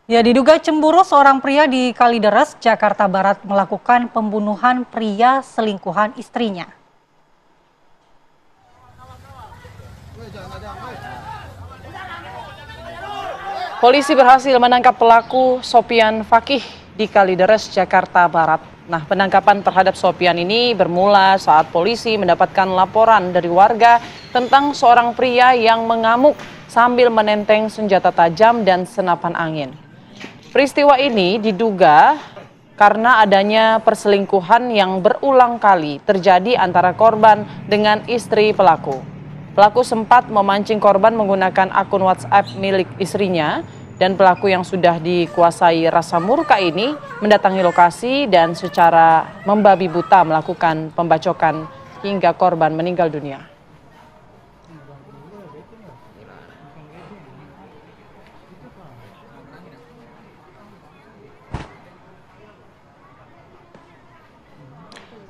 Ya, diduga cemburu seorang pria di Kalideres, Jakarta Barat melakukan pembunuhan pria selingkuhan istrinya. Polisi berhasil menangkap pelaku Sopian Fakih di Kalideres, Jakarta Barat. Nah, penangkapan terhadap Sopian ini bermula saat polisi mendapatkan laporan dari warga tentang seorang pria yang mengamuk sambil menenteng senjata tajam dan senapan angin. Peristiwa ini diduga karena adanya perselingkuhan yang berulang kali terjadi antara korban dengan istri pelaku. Pelaku sempat memancing korban menggunakan akun WhatsApp milik istrinya dan pelaku yang sudah dikuasai rasa murka ini mendatangi lokasi dan secara membabi buta melakukan pembacokan hingga korban meninggal dunia.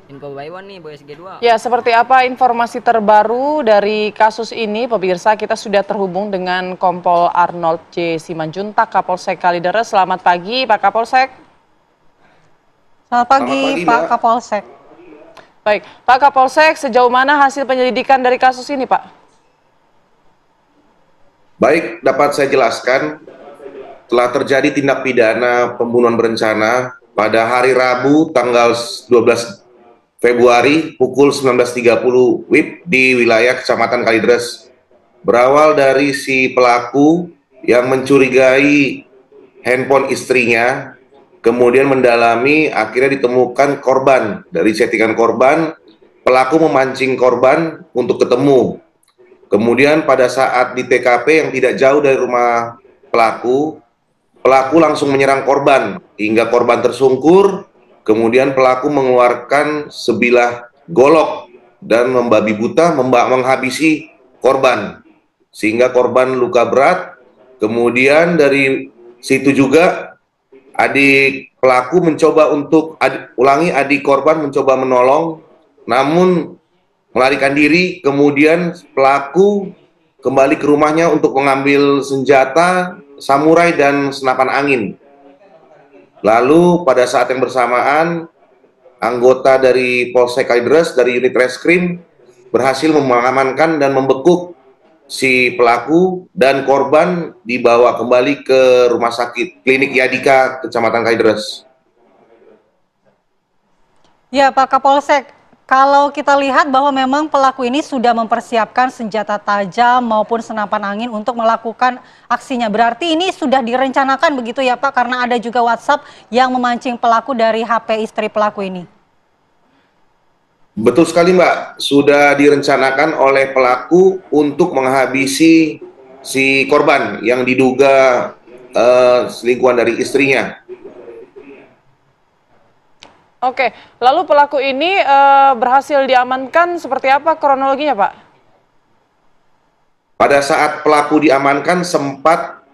Info Baywan nih, Boy SG2. Ya, seperti apa informasi terbaru dari kasus ini, pemirsa? Kita sudah terhubung dengan Kompol Arnold J. Simanjuntak, Kapolsek Kalideres. Selamat pagi, Pak Kapolsek. Selamat pagi, Pak Kapolsek. Baik, Pak Kapolsek, sejauh mana hasil penyelidikan dari kasus ini, Pak? Baik, dapat saya jelaskan, telah terjadi tindak pidana pembunuhan berencana pada hari Rabu tanggal 12 Februari pukul 19.30 WIB di wilayah Kecamatan Kalideres. Berawal dari si pelaku yang mencurigai handphone istrinya, kemudian mendalami, akhirnya ditemukan korban. Dari chattingan korban, pelaku memancing korban untuk ketemu. Kemudian pada saat di TKP yang tidak jauh dari rumah pelaku langsung menyerang korban hingga korban tersungkur. Kemudian pelaku mengeluarkan sebilah golok dan membabi buta menghabisi korban sehingga korban luka berat. Kemudian dari situ juga adik pelaku mencoba untuk adik korban mencoba menolong, namun melarikan diri. Kemudian pelaku kembali ke rumahnya untuk mengambil senjata samurai dan senapan angin. Lalu pada saat yang bersamaan, anggota dari Polsek Kalideres dari unit reskrim berhasil mengamankan dan membekuk si pelaku, dan korban dibawa kembali ke rumah sakit klinik Yadika Kecamatan Kalideres. Ya, Pak Kapolsek, kalau kita lihat bahwa memang pelaku ini sudah mempersiapkan senjata tajam maupun senapan angin untuk melakukan aksinya. Berarti ini sudah direncanakan begitu ya Pak, karena ada juga WhatsApp yang memancing pelaku dari HP istri pelaku ini. Betul sekali Mbak, sudah direncanakan oleh pelaku untuk menghabisi si korban yang diduga selingkuhan dari istrinya. Oke, lalu pelaku ini berhasil diamankan, seperti apa kronologinya, Pak? Pada saat pelaku diamankan sempat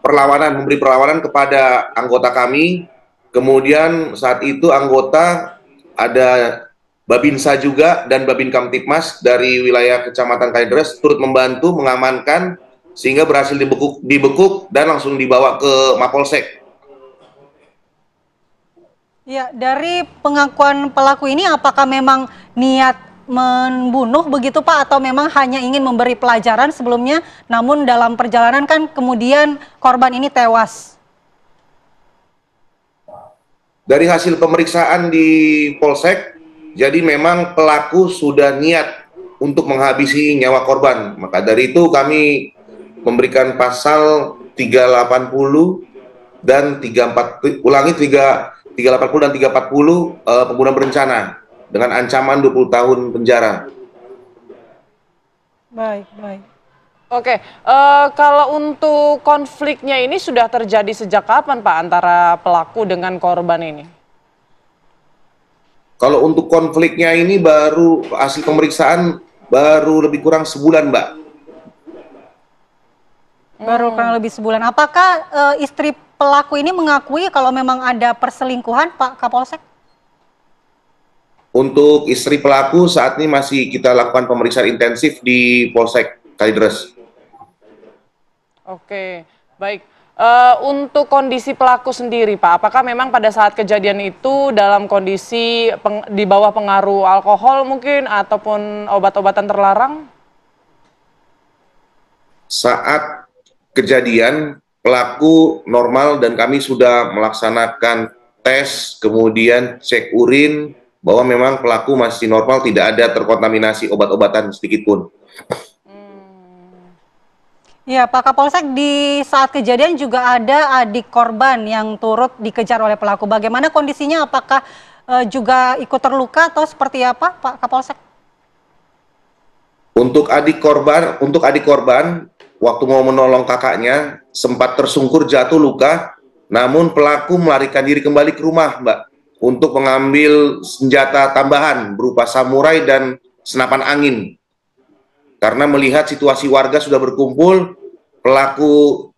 memberi perlawanan kepada anggota kami. Kemudian saat itu anggota ada Babinsa juga dan Babin Kamtipmas dari wilayah Kecamatan Kalideres turut membantu mengamankan sehingga berhasil dibekuk dan langsung dibawa ke Mapolsek. Ya, dari pengakuan pelaku ini apakah memang niat membunuh begitu Pak, atau memang hanya ingin memberi pelajaran sebelumnya, namun dalam perjalanan kan kemudian korban ini tewas? Dari hasil pemeriksaan di Polsek, jadi memang pelaku sudah niat untuk menghabisi nyawa korban. Maka dari itu kami memberikan pasal 380 dan 380 dan 340 pembunuhan berencana dengan ancaman 20 tahun penjara. Baik, baik. Oke, kalau untuk konfliknya ini sudah terjadi sejak kapan Pak antara pelaku dengan korban ini? Kalau untuk konfliknya ini baru hasil pemeriksaan baru lebih kurang sebulan Mbak. Baru kurang lebih sebulan. Apakah istri pelaku ini mengakui kalau memang ada perselingkuhan, Pak Kapolsek? Untuk istri pelaku saat ini masih kita lakukan pemeriksaan intensif di Polsek Kalideres. Oke, baik. Untuk kondisi pelaku sendiri, Pak, apakah memang pada saat kejadian itu dalam kondisi di bawah pengaruh alkohol mungkin ataupun obat-obatan terlarang? Saat kejadian, pelaku normal dan kami sudah melaksanakan tes, kemudian cek urin, bahwa memang pelaku masih normal, tidak ada terkontaminasi obat-obatan sedikit pun. Ya, Pak Kapolsek, di saat kejadian juga ada adik korban yang turut dikejar oleh pelaku. Bagaimana kondisinya? Apakah juga ikut terluka atau seperti apa, Pak Kapolsek? Untuk adik korban, waktu mau menolong kakaknya, sempat tersungkur jatuh luka, namun pelaku melarikan diri kembali ke rumah, Mbak, untuk mengambil senjata tambahan berupa samurai dan senapan angin. Karena melihat situasi warga sudah berkumpul, pelaku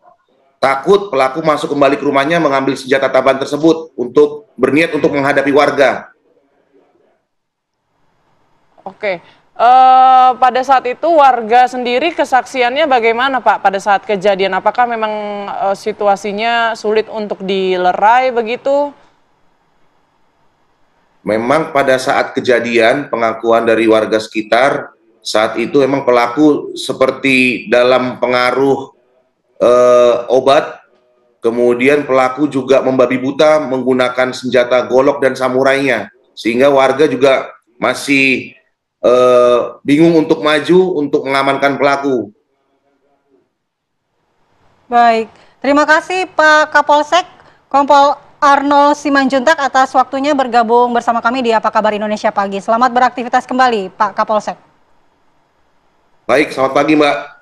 takut, pelaku masuk kembali ke rumahnya mengambil senjata tambahan tersebut untuk berniat untuk menghadapi warga. Oke. Pada saat itu warga sendiri kesaksiannya bagaimana, Pak, pada saat kejadian? Apakah memang situasinya sulit untuk dilerai begitu? Memang pada saat kejadian, pengakuan dari warga sekitar, saat itu memang pelaku seperti dalam pengaruh obat, kemudian pelaku juga membabi buta menggunakan senjata golok dan samurainya, sehingga warga juga masih bingung untuk maju untuk mengamankan pelaku. Baik, terima kasih Pak Kapolsek, Kompol Arnold Simanjuntak atas waktunya bergabung bersama kami di Apa Kabar Indonesia Pagi. Selamat beraktivitas kembali, Pak Kapolsek. Baik, selamat pagi, Mbak.